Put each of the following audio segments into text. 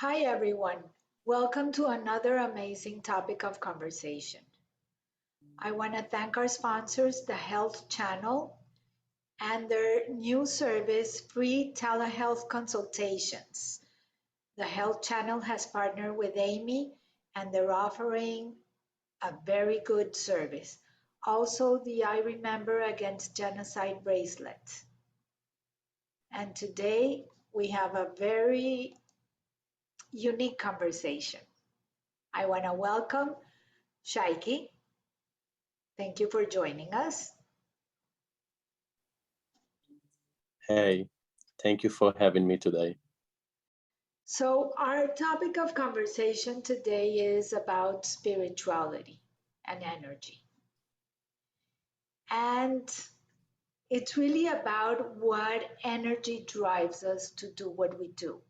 Hi, everyone. Welcome to another amazing topic of conversation. I want to thank our sponsors, the Health Channel, and their new service, free telehealth consultations. The Health Channel has partnered with Amy, and they're offering a very good service. Also, the I Remember Against Genocide bracelet. And today we have a very unique conversation. I want to welcome Shaike. Thank you for joining us. Hey, thank you for having me today. So, our topic of conversation today is about spirituality and energy. And it's really about what energy drives us to do what we do.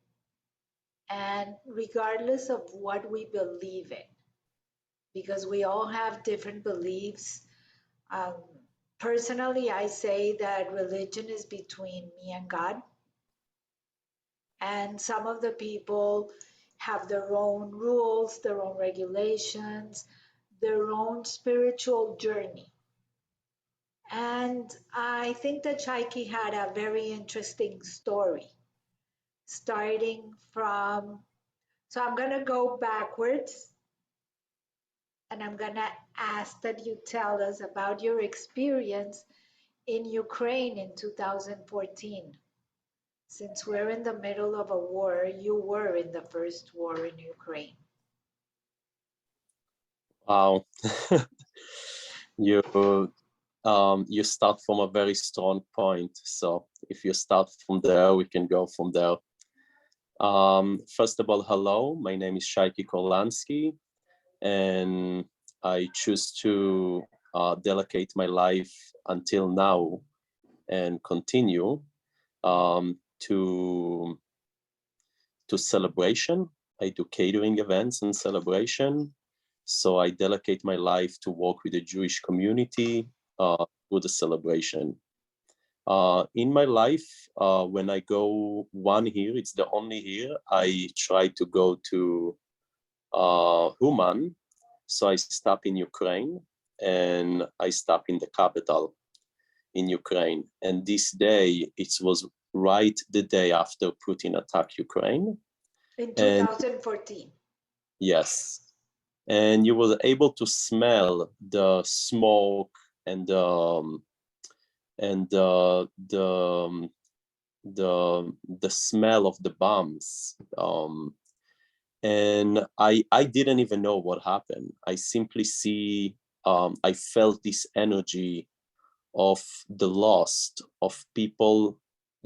And regardless of what we believe in, because we all have different beliefs. Um, Personally, I say that religion is between me and God. And some of the people have their own rules, their own regulations, their own spiritual journey. And I think that Shaike had a very interesting story, starting from, so I'm going to go backwards and I'm going to ask that you tell us about your experience in Ukraine in 2014. Since we're in the middle of a war, you were in the first war in Ukraine. Wow, you you start from a very strong point. So if you start from there, we can go from there. First of all, hello, my name is Shaike Korlansky, and I choose to dedicate my life until now and continue to celebration. I do catering events and celebration. So I dedicate my life to work with the Jewish community with the celebration. In my life, when I go one year, it's the only year I try to go to Uman. So I stop in Ukraine and I stop in the capital in Ukraine. And this day, it was right the day after Putin attacked Ukraine. In 2014. Yes. And you were able to smell the smoke and the smell of the bombs. And I didn't even know what happened. I simply see I felt this energy of the lost, of people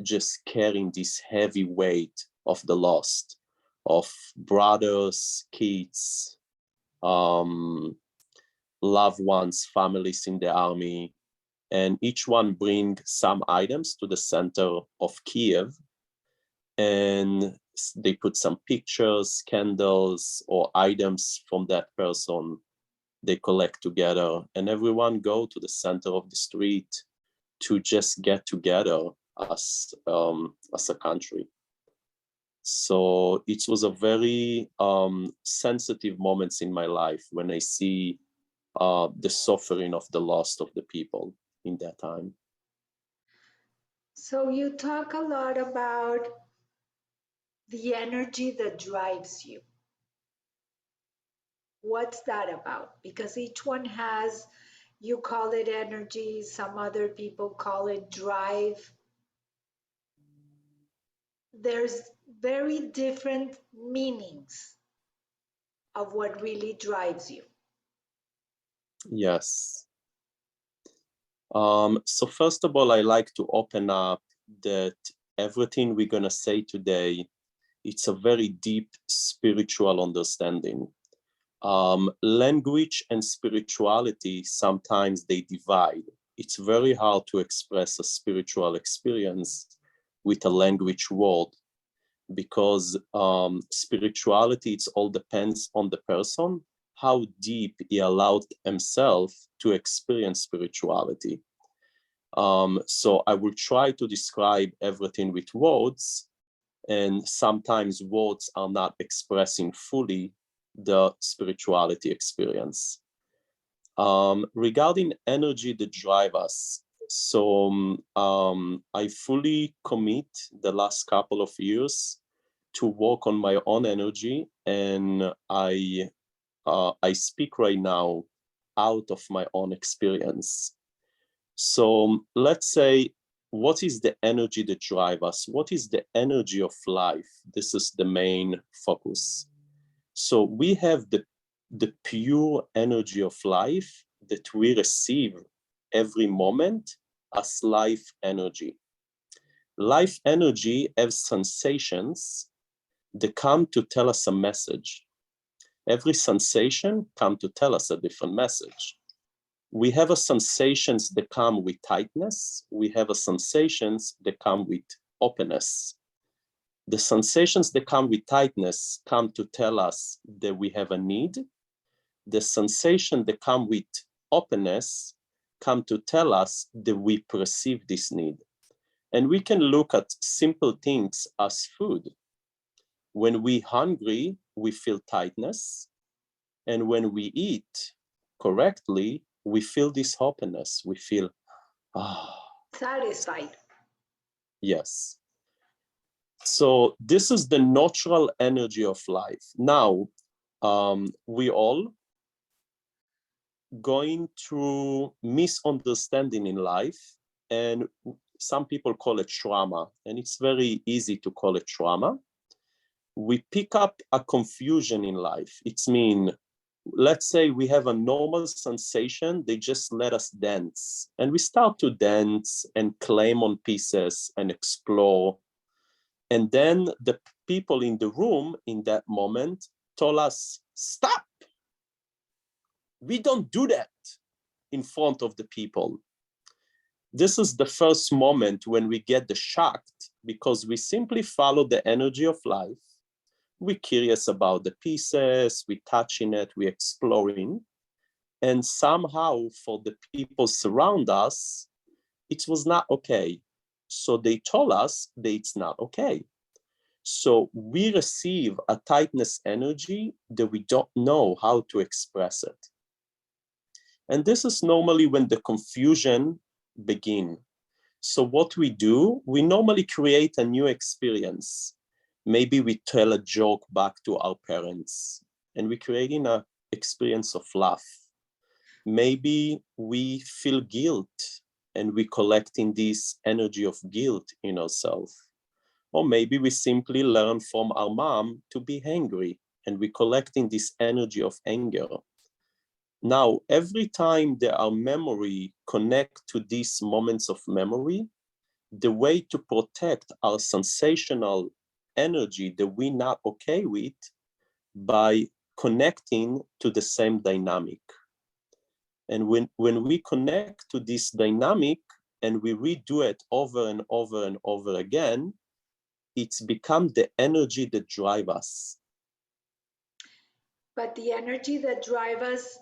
just carrying this heavy weight of the lost, of brothers, kids, loved ones, families in the army, and each one bring some items to the center of Kiev, and they put some pictures, candles, or items from that person they collect together, and everyone go to the center of the street to just get together as a country. So it was a very sensitive moments in my life when I see the suffering of the loss of the people in that time. So you talk a lot about the energy that drives you. What's that about? Because each one has, you call it energy, some other people call it drive. There's very different meanings of what really drives you. Yes. So first of all, I like to open up that everything we're gonna say today, it's a very deep spiritual understanding. Language and spirituality, sometimes they divide. It's very hard to express a spiritual experience with a language word because spirituality, it's all depends on the person, how deep he allowed himself to experience spirituality. So I will try to describe everything with words, And sometimes words are not expressing fully the spirituality experience. Regarding energy that drive us, so I fully commit the last couple of years to work on my own energy, and I speak right now out of my own experience. So let's say, what is the energy that drives us? What is the energy of life? This is the main focus. So we have the pure energy of life that we receive every moment as life energy. Life energy has sensations that come to tell us a message. Every sensation comes to tell us a different message. We have a sensations that come with tightness. We have a sensations that come with openness. The sensations that come with tightness come to tell us that we have a need. The sensation that come with openness come to tell us that we perceive this need. And we can look at simple things as food. When we're hungry, we feel tightness. And when we eat correctly, we feel this openness. We feel, satisfied. Yes. So this is the natural energy of life. Now, we all going through misunderstanding in life, and some people call it trauma, and it's very easy to call it trauma. We pick up a confusion in life. It's mean, let's say we have a normal sensation, they just let us dance, and we start to dance and claim on pieces and explore. And then the people in the room in that moment told us, stop. We don't do that in front of the people. This is the first moment when we get the shocked, because we simply follow the energy of life. We're curious about the pieces, we're touching it, we're exploring. And somehow for the people surround us, it was not okay. So they told us that it's not okay. So we receive a tightness energy that we don't know how to express it. And this is normally when the confusion begins. So what we do, we normally create a new experience. Maybe we tell a joke back to our parents, and we're creating an experience of laugh. Maybe we feel guilt, and we're collecting this energy of guilt in ourselves. Or maybe we simply learn from our mom to be angry, and we're collecting this energy of anger. Now, every time that our memory connect to these moments of memory, the way to protect our sensational energy that we're not okay with, by connecting to the same dynamic. And when we connect to this dynamic and we redo it over and over and over again, it's become the energy that drives us. But the energy that drives us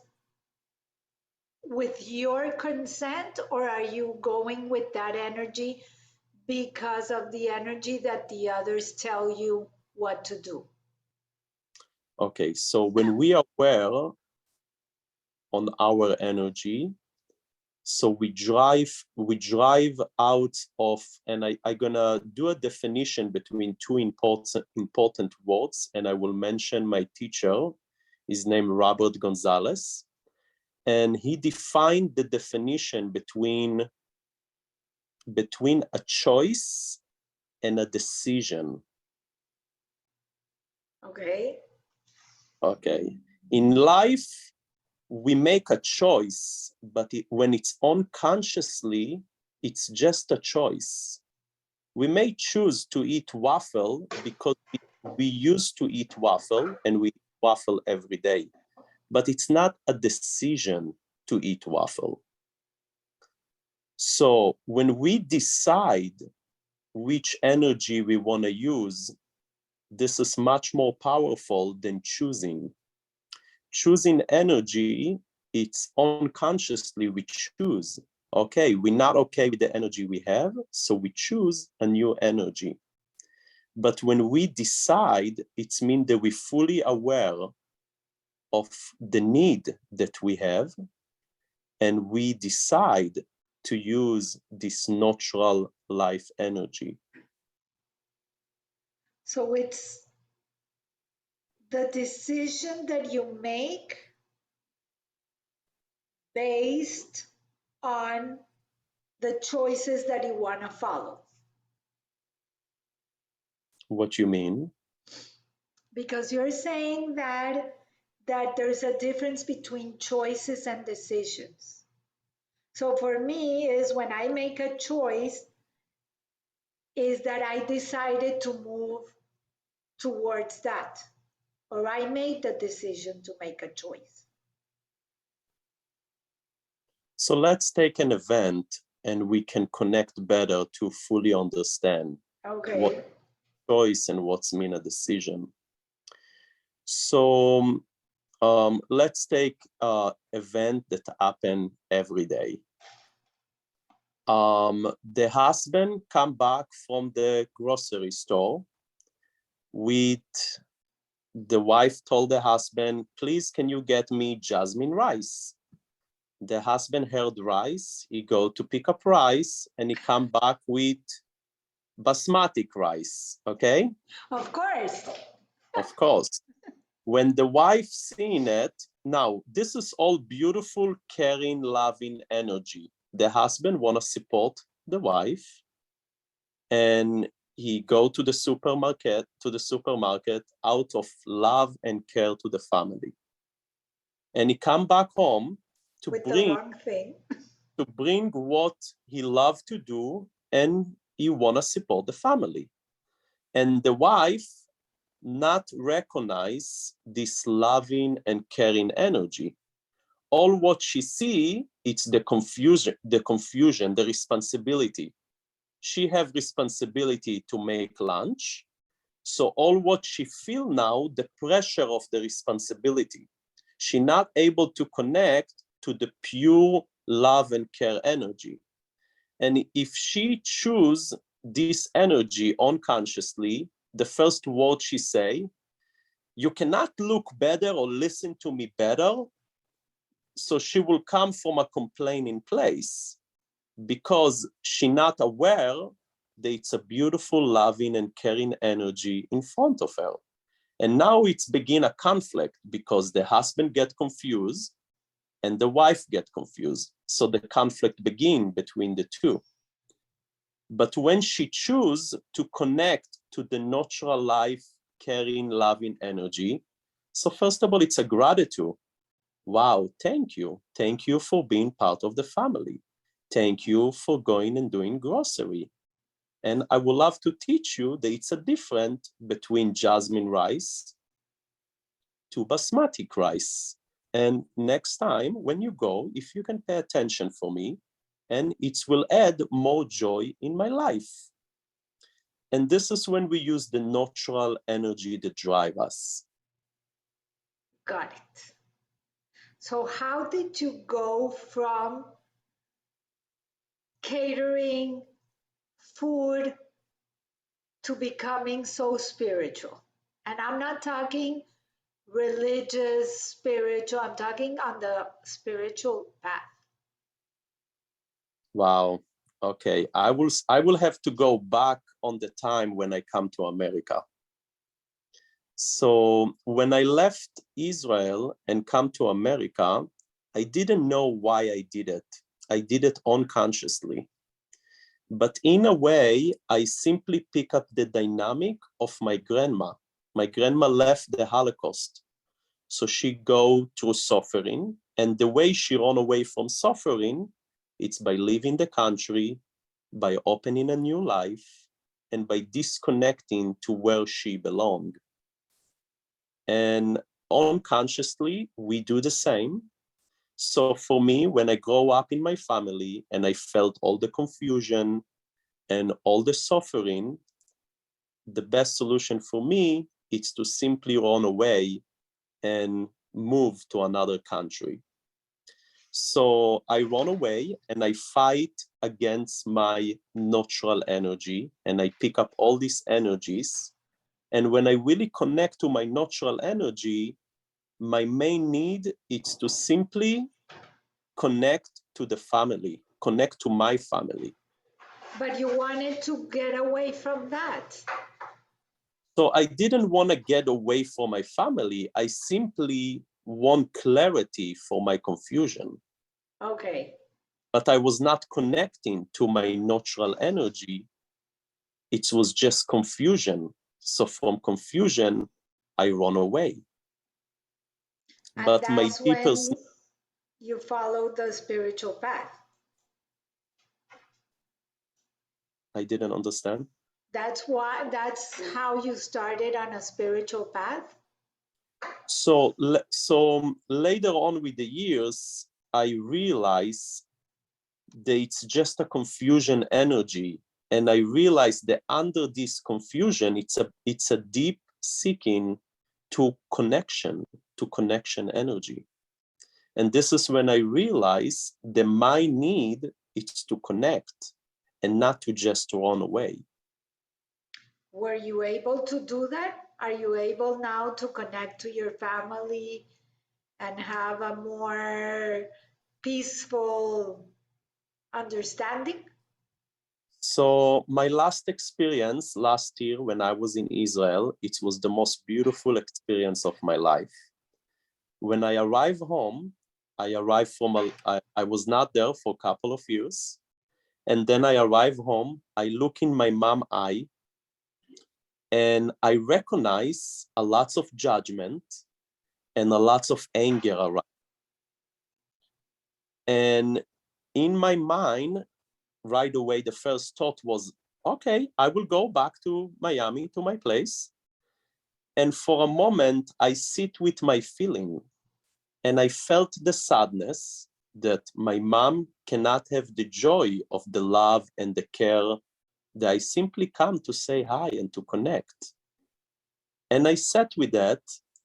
with your consent, or are you going with that energy because of the energy that the others tell you what to do? Okay, so when we are aware on our energy, so we drive out of, and I'm gonna do a definition between two important words, and I will mention my teacher. His name Robert Gonzalez, and he defined the definition between a choice and a decision. Okay. Okay. In life, we make a choice, but when it's unconsciously, it's just a choice. We may choose to eat waffle because we used to eat waffle and we eat waffle every day, but it's not a decision to eat waffle. So when we decide which energy we want to use, this is much more powerful than choosing. Choosing energy, it's unconsciously we choose. Okay, we're not okay with the energy we have, so we choose a new energy. But when we decide, it means that we're fully aware of the need that we have, and we decide to use this natural life energy. So it's the decision that you make based on the choices that you want to follow. What you mean? Because you're saying that there's a difference between choices and decisions. So for me is when I make a choice is that I decided to move towards that, or I made the decision to make a choice. So let's take an event and we can connect better to fully understand what choice and what's mean a decision. So let's take an event that happen every day. The husband come back from the grocery store with the wife told the husband, please, can you get me jasmine rice? The husband heard rice, he go to pick up rice, and he come back with basmati rice, okay? Of course. Of course. When the wife seen it, now this is all beautiful, caring, loving energy. The husband want to support the wife, and he go to the supermarket out of love and care to the family. And he come back home to with bring the wrong thing. to bring what he loved to do, and he want to support the family. And the wife not recognize this loving and caring energy. All what she see, it's the confusion, the responsibility. She have responsibility to make lunch. So all what she feel now, the pressure of the responsibility. She not able to connect to the pure love and care energy. And if she choose this energy unconsciously, the first word she say, you cannot look better or listen to me better. So she will come from a complaining place because she not aware that it's a beautiful, loving, and caring energy in front of her. And now it's begin a conflict because the husband get confused and the wife get confused. So the conflict begin between the two. But when she choose to connect to the natural life, caring, loving energy, so first of all, it's a gratitude. Wow, thank you. Thank you for being part of the family. Thank you for going and doing grocery. And I would love to teach you that it's a difference between jasmine rice to basmati rice. And next time when you go, if you can pay attention for me, and it will add more joy in my life. And this is when we use the natural energy that drive us. Got it. So how did you go from catering food to becoming so spiritual? And I'm not talking religious, spiritual, I'm talking on the spiritual path. Wow. Okay. I will have to go back on the time when I come to America. So when I left Israel and come to America, I didn't know why I did it. I did it unconsciously. But in a way, I simply pick up the dynamic of my grandma. My grandma left the Holocaust. So she go through suffering. And the way she run away from suffering, it's by leaving the country, by opening a new life, and by disconnecting to where she belonged. And unconsciously, we do the same. So for me, when I grow up in my family and I felt all the confusion and all the suffering, the best solution for me is to simply run away and move to another country. So I run away and I fight against my natural energy, and I pick up all these energies. And when I really connect to my natural energy, my main need is to simply connect to the family, connect to my family. But you wanted to get away from that. So I didn't want to get away from my family. I simply want clarity for my confusion. Okay. But I was not connecting to my natural energy. It was just confusion. So from confusion, I run away. And But my that's deepest, when you follow the spiritual path. I didn't understand. That's how you started on a spiritual path. So later on with the years, I realized that it's just a confusion energy. And I realized that under this confusion, it's a deep seeking to connection energy. And this is when I realized that my need is to connect and not to just run away. Were you able to do that? Are you able now to connect to your family and have a more peaceful understanding? So my last experience last year when I was in Israel, it was the most beautiful experience of my life. When I arrived home, I was not there for a couple of years. And then I arrived home, I look in my mom's eye, and I recognize a lot of judgment and a lot of anger around. And in my mind, right away, the first thought was, okay, I will go back to Miami, to my place. And for a moment, I sit with my feeling, and I felt the sadness that my mom cannot have the joy of the love and the care that I simply come to say hi and to connect. And I sat with that,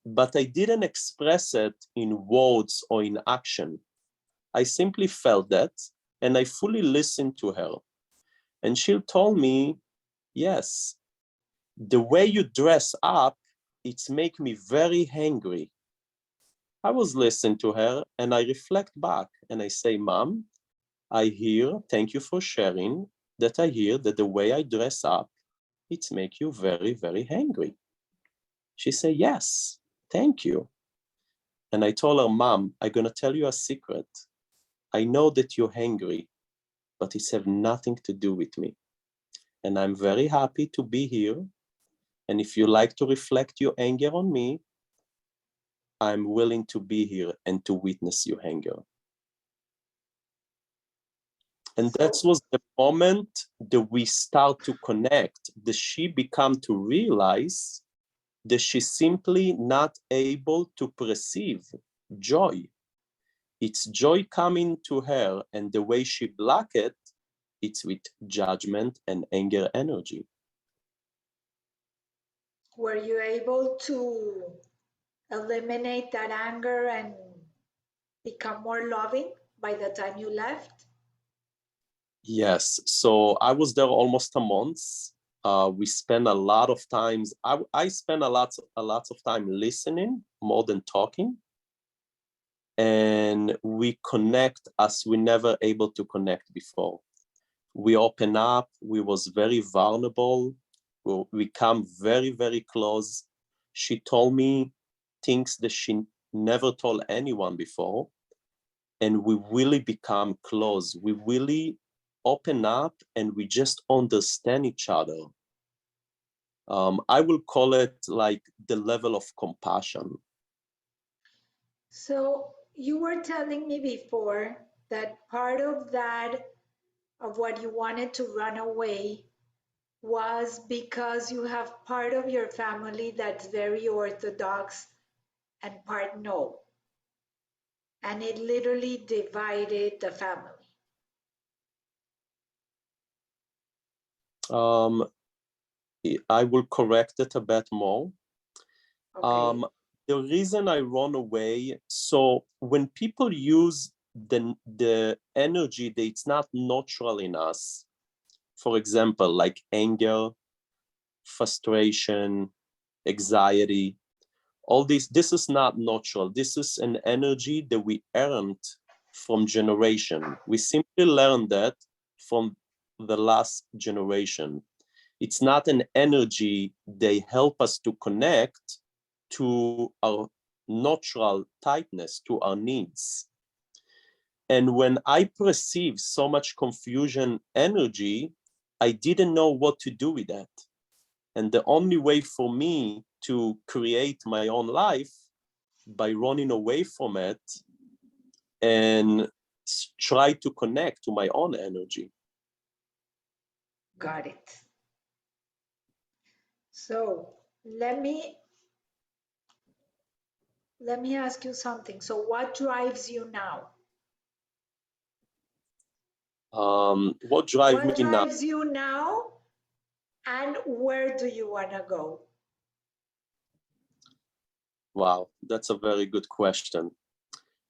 but I didn't express it in words or in action. I simply felt that, and I fully listened to her. And she told me, yes, the way you dress up, it's make me very angry. I was listening to her and I reflect back and I say, Mom, I hear, thank you for sharing, that I hear that the way I dress up, it's make you very, very angry. She said, yes, thank you. And I told her, Mom, I'm gonna tell you a secret. I know that you're angry, but it's have nothing to do with me. And I'm very happy to be here. And if you like to reflect your anger on me, I'm willing to be here and to witness your anger. And that So, was the moment that we start to connect, that she become to realize that she's simply not able to perceive joy. It's joy coming to her, and the way she block it, it's with judgment and anger energy. were you able to eliminate that anger and become more loving by the time you left? Yes, so I was there almost a month. We spent a lot of times. I spent a lot of time listening more than talking, and we connect as we never able to connect before. We open up. We was very vulnerable. We come very, very close. She told me things that she never told anyone before, and we really become close. We really open up, and we just understand each other. I will call it like the level of compassion. So, you were telling me before that part of that, of what you wanted to run away, was because you have part of your family that's very orthodox and part no. And it literally divided the family. Um, I will correct it a bit more. Okay. The reason I run away, so when people use the energy that it's not natural in us. For example, like anger, frustration, anxiety, all this is not natural. This is an energy that we earned from generation. We simply learned that from the last generation. It's not an energy they help us to connect to our natural tightness, to our needs. And when I perceived so much confusion energy, I didn't know what to do with that. And the only way for me to create my own life by running away from it and try to connect to my own energy. Got it. So let me ask you something. So what drives you now? What drives What me now? drives you now, and where do you want to go? Wow, that's a very good question.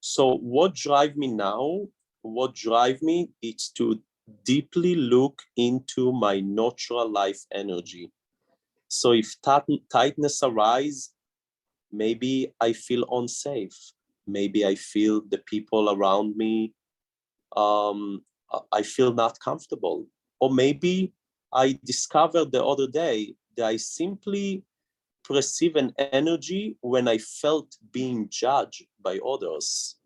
So what drives me now? What drives me is to deeply look into my natural life energy. So if tightness arise, maybe I feel unsafe. Maybe I feel the people around me, I feel not comfortable. Or maybe I discovered the other day that I simply perceive an energy when I felt being judged by others.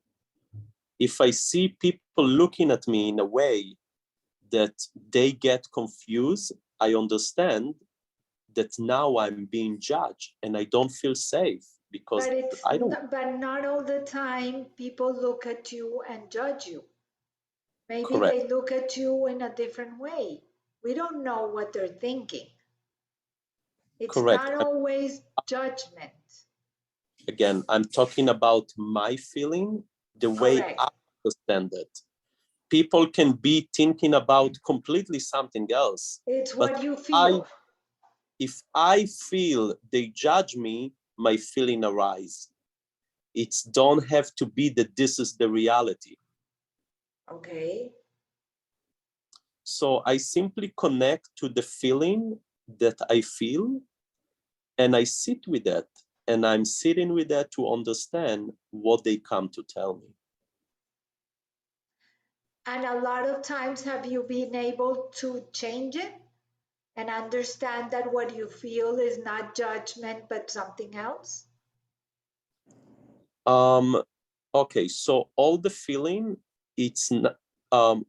If I see people looking at me in a way that they get confused, I understand that now I'm being judged and I don't feel safe because I don't. But not all the time people look at you and judge you. Maybe Correct, they look at you in a different way. We don't know what they're thinking. It's correct. not always judgment. Again, I'm talking about my feeling, the way Correct. I understand it. People can be thinking about completely something else, It's but what you I, feel. if I feel they judge me, my feeling arise. It's don't have to be that this is the reality. Okay. So I simply connect to the feeling that I feel and I sit with that. And I'm sitting with that to understand what they come to tell me. And a lot of times, have you been able to change it and understand that what you feel is not judgment, but something else? Um, okay, so all the feeling, it's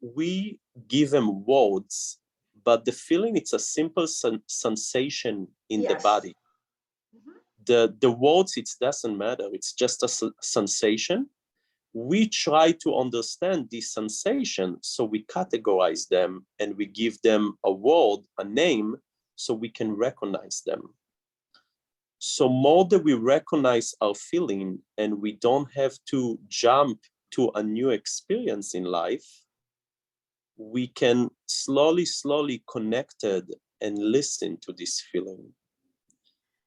we give them words, but the feeling it's a simple sensation in the Yes. body. Mhm. The words it doesn't matter. It's just a sensation. We try to understand this sensation, so we categorize them and we give them a word, a name, so we can recognize them. So more that we recognize our feeling and we don't have to jump to a new experience in life, we can slowly connect it and listen to this feeling.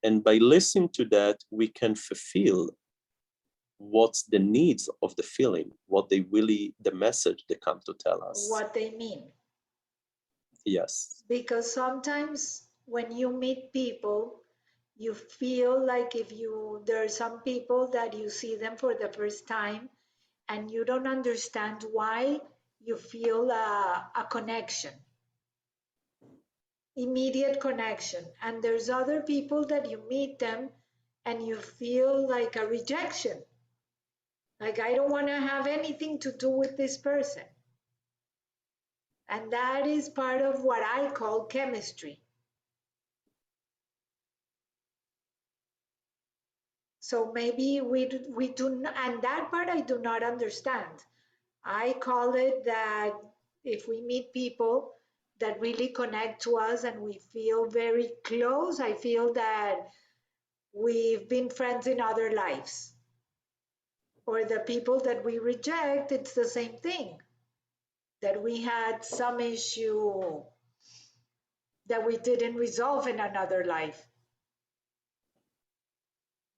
And by listening to that, we can fulfill what's the needs of the feeling, what they really, the message they come to tell us. What they mean. Yes, Because sometimes when you meet people, you feel like there are some people that you see them for the first time and you don't understand why you feel a connection, immediate connection. And there's other people that you meet them and you feel like a rejection. Like, I don't want to have anything to do with this person. And that is part of what I call chemistry. So maybe we do not, and that part I do not understand. I call it that if we meet people that really connect to us and we feel very close, I feel that we've been friends in other lives. Or the people that we reject, it's the same thing, that we had some issue that we didn't resolve in another life.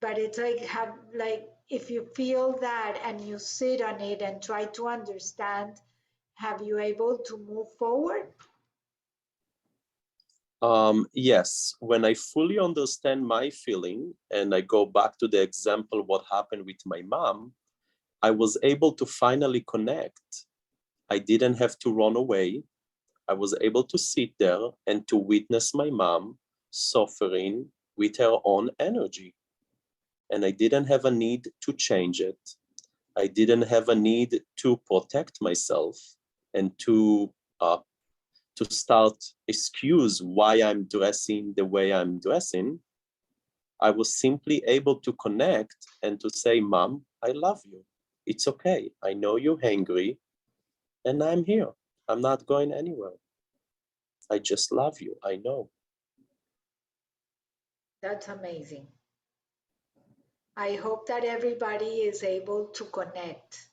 But it's like if you feel that and you sit on it and try to understand, have you able to move forward? Yes, when I fully understand my feeling and I go back to the example what happened with my mom, I was able to finally connect. I didn't have to run away. I was able to sit there and to witness my mom suffering with her own energy. And I didn't have a need to change it. I didn't have a need to protect myself and uh, to start excuse why I'm dressing the way I'm dressing. I was simply able to connect and to say, Mom, I love you. It's okay. I know you're angry and I'm here. I'm not going anywhere. I just love you. I know. That's amazing. I hope that everybody is able to connect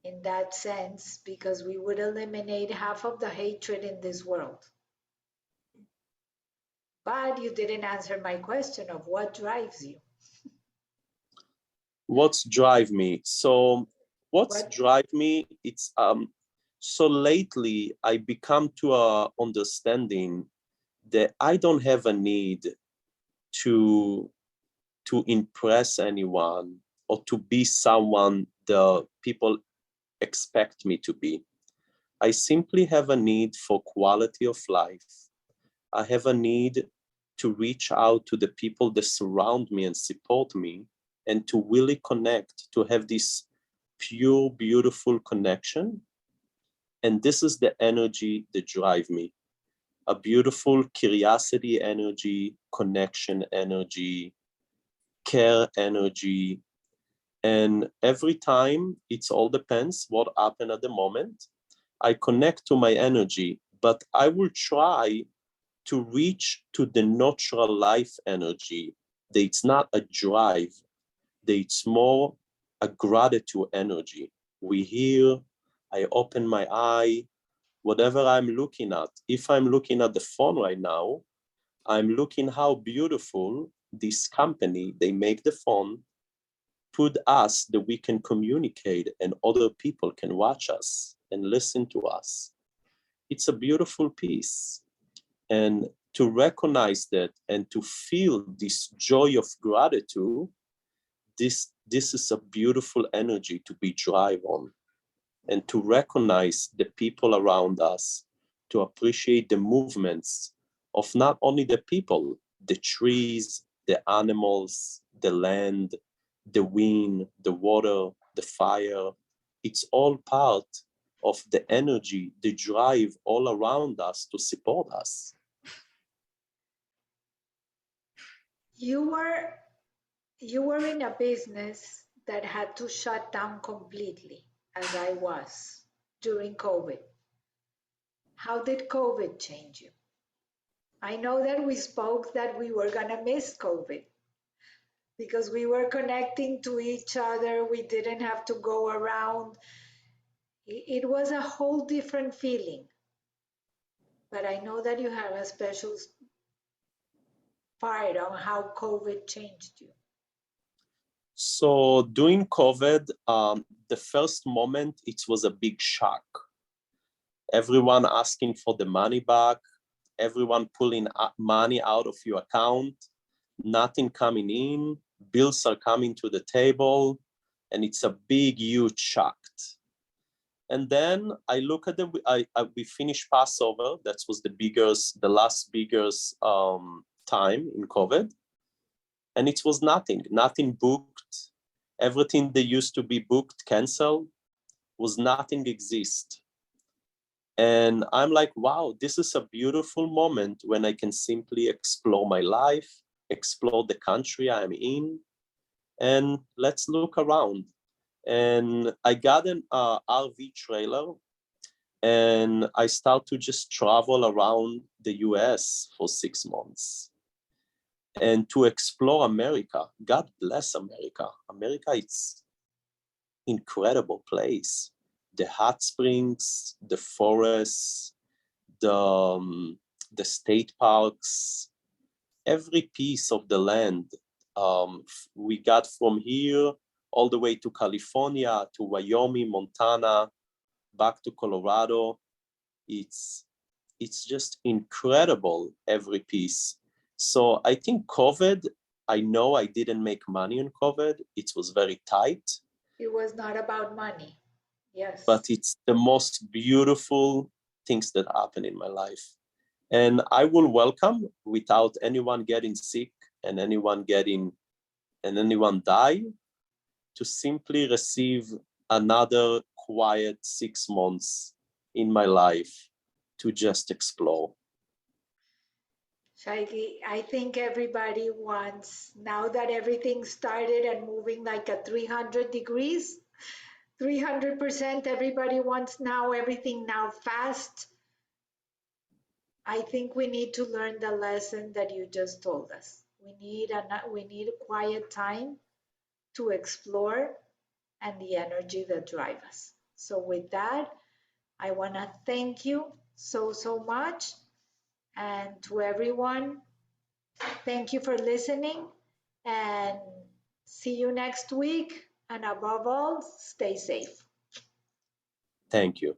in that sense because we would eliminate half of the hatred in this world. But you didn't answer my question of what drives you. What's drive me? So what's What drive me? It's so lately I become to a understanding that I don't have a need to to impress anyone or to be someone the people expect me to be. I simply have a need for quality of life. I have a need to reach out to the people that surround me and support me and to really connect, to have this pure, beautiful connection. And this is the energy that drive me. A beautiful curiosity energy, connection energy, care energy. And every time, it's all depends what happened at the moment. I connect to my energy, but I will try to reach to the natural life energy. That it's not a drive, that it's more a gratitude energy. We hear, I open my eye, whatever I'm looking at. If I'm looking at the phone right now, I'm looking how beautiful this company, they make the phone, put us that we can communicate and other people can watch us and listen to us. It's a beautiful piece. And to recognize that and to feel this joy of gratitude, this is a beautiful energy to be drive on and to recognize the people around us, to appreciate the movements of not only the people, the trees, the animals, the land, the wind, the water, the fire. It's all part of the energy, the drive all around us to support us. you were you were in a business that had to shut down completely, as I was during COVID. How did COVID change you? I know that we spoke that we were going to miss COVID because we were connecting to each other. We didn't have to go around. It was a whole different feeling. But I know that you have a special part on how COVID changed you. So during COVID, the first moment, it was a big shock. Everyone asking for the money back, everyone pulling money out of your account, nothing coming in, bills are coming to the table, and it's a big, huge shock. And then I look at we finished Passover. That was the last biggest time in COVID, and it was nothing booked. Everything that used to be booked, canceled, was nothing exist. And I'm like, wow, this is a beautiful moment when I can simply explore my life, explore the country I'm in, and let's look around. And I got an RV trailer and I start to just travel around the US for 6 months and to explore America. God bless America. America, it's incredible place. The hot springs, the forests, the state parks, every piece of the land We got from here all the way to California, to Wyoming, Montana, back to Colorado. It's just incredible, every piece. So I think COVID, I know I didn't make money on COVID. It was very tight. It was not about money. Yes. But it's the most beautiful things that happen in my life. And I will welcome, without anyone getting sick and anyone die, to simply receive another quiet 6 months in my life to just explore. Shaike, I think everybody wants, now that everything started and moving like a 300 degrees, 300%, everybody wants now everything now fast. I think we need to learn the lesson that you just told us. We need a quiet time to explore and the energy that drive us. So with that, I want to thank you so much. And to everyone, thank you for listening and see you next week. And above all, stay safe. Thank you.